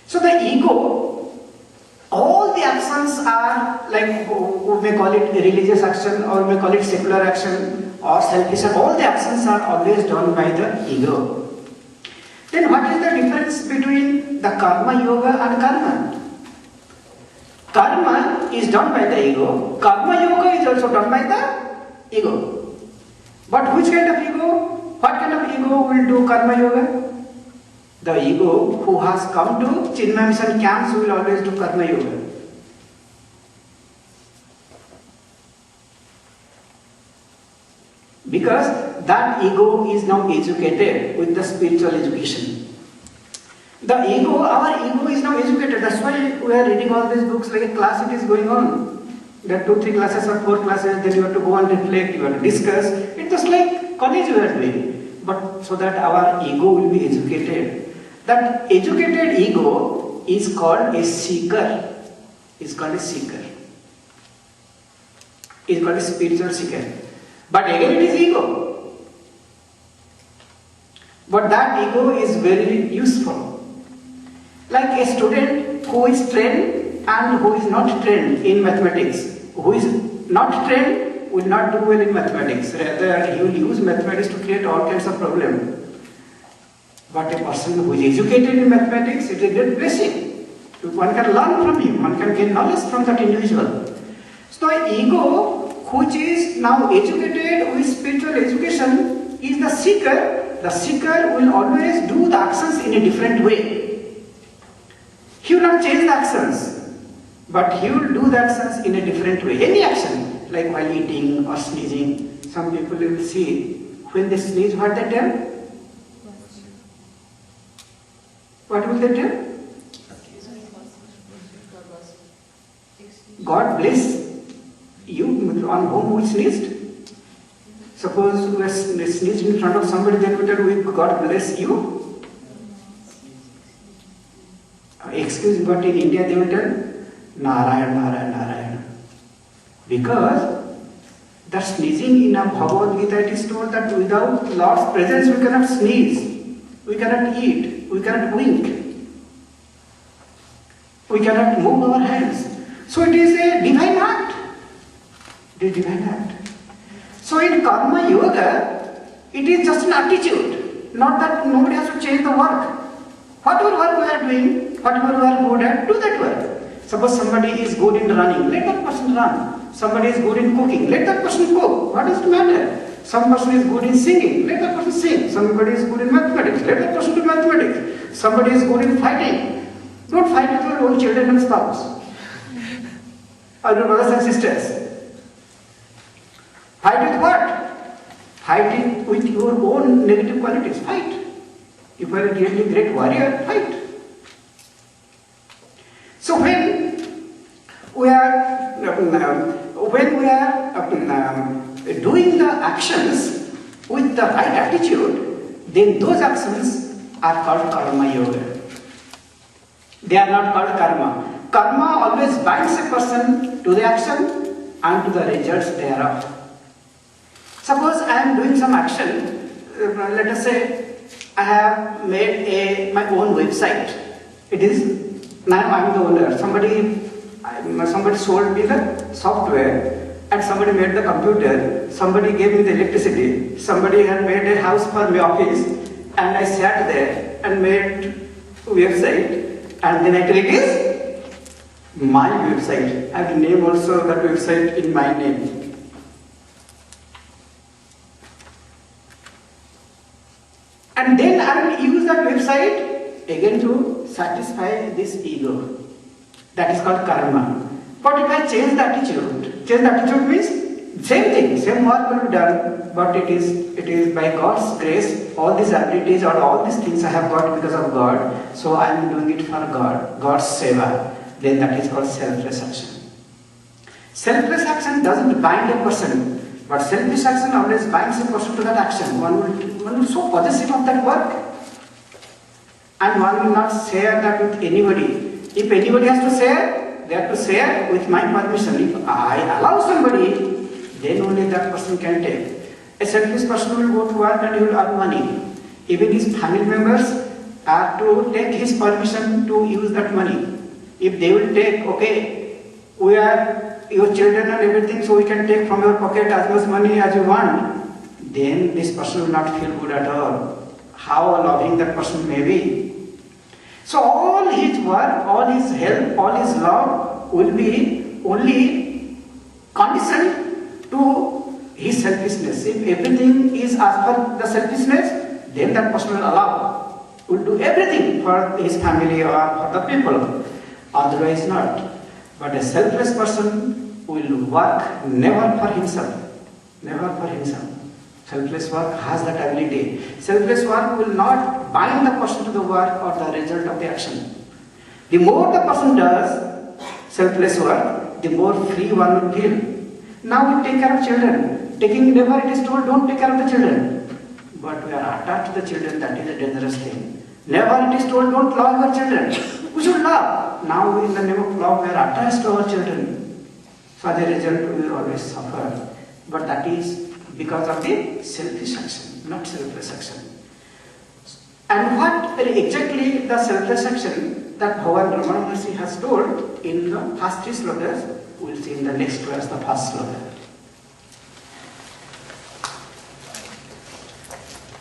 So the ego, all the actions are like, we may call it religious action, or we may call it secular action, or selfish action. All the actions are always done by the ego. Then what is the difference between the karma yoga and karma? Karma is done by the ego. Karma yoga is also done by the ego. But which kind of ego? What kind of ego will do karma yoga? The ego who has come to Chinmaya Mission camps will always do karma yoga. Because that ego is now educated with the spiritual education. The ego, our ego is now educated. That's why we are reading all these books like a class it is going on. There are 2, 3 classes or 4 classes, then you have to go and reflect, you have to discuss. It's just like college we are doing. But so that our ego will be educated. That educated ego is called a seeker. Is called a seeker. Is called a spiritual seeker. But again it is ego. But that ego is very useful. Like a student who is trained and who is not trained in mathematics. Who is not trained will not do well in mathematics. Rather, he will use mathematics to create all kinds of problems. But a person who is educated in mathematics, it is a great blessing. One can learn from him, one can gain knowledge from that individual. So the ego, which is now educated with spiritual education, is the seeker. The seeker will always do the actions in a different way. He will not change the actions, but he will do the actions in a different way. Any action, like while eating or sneezing, some people will see, when they sneeze, what they tell? What will they tell? God bless you on whom we sneezed. Suppose we sneezed in front of somebody, then we tell, God bless you. Excuse me, but in India they will tell Narayan, Narayan, Narayan. Because the sneezing in a Bhagavad Gita, it is told that without Lord's presence we cannot sneeze, we cannot eat, we cannot wink, we cannot move our hands. So it is a divine act. It is a divine act. So in karma yoga, it is just an attitude, not that nobody has to change the work. Whatever work we are doing, whatever we are good at, do that work. Suppose somebody is good in running, let that person run. Somebody is good in cooking, let that person cook. What does it matter? Some person is good in singing, let that person sing. Somebody is good in mathematics, let that person do mathematics. Somebody is good in fighting. Don't fight with your own children and spouse. Or your brothers and sisters. Fight with what? Fight with your own negative qualities. Fight. If you are a really great warrior, fight. So when we are doing the actions with the right attitude, then those actions are called karma yoga. They are not called karma. Karma always binds a person to the action and to the results thereof. Suppose I am doing some action, let us say I have made my own website. It is, now I am the owner. Somebody sold me the software and somebody made the computer. Somebody gave me the electricity. Somebody had made a house for my office and I sat there and made a website and then I tell it is my website. I will name also that website in my name. And then I will use that website again to satisfy this ego. That is called karma. But if I change the attitude means same thing, same work will be done, but it is by God's grace, all these abilities or all these things I have got because of God, so I am doing it for God, God's seva. Then that is called selfless action. Selfless action doesn't bind a person, but selfish action always binds a person to that action. One will be so possessive of that work, and one will not share that with anybody. If anybody has to share, they have to share with my permission. If I allow somebody, then only that person can take. A selfish person will go to work and he will earn money. Even his family members, are to take his permission to use that money. If they will take, okay, we are your children and everything, so we can take from your pocket as much money as you want, then this person will not feel good at all. How loving that person may be. So all his work, all his help, all his love will be only conditioned to his selfishness. If everything is as per the selfishness, then that person will allow, will do everything for his family or for the people. Otherwise not. But a selfless person will work never for himself. Never for himself. Selfless work has that ability. Selfless work will not bind the person to the work or the result of the action. The more the person does selfless work, the more free one will feel. Now we take care of children. Taking never it is told, don't take care of the children. But we are attached to the children, that is a dangerous thing. Never it is told, don't love your children. We should love. Now in the name of love we are attached to our children. So as a result we will always suffer. But that is because of the selfish action, not selfless action. And what exactly the selfless action that Bhagavan Ramana Maharshi has told in the first three slokas, we will see in the next class, the first sloka.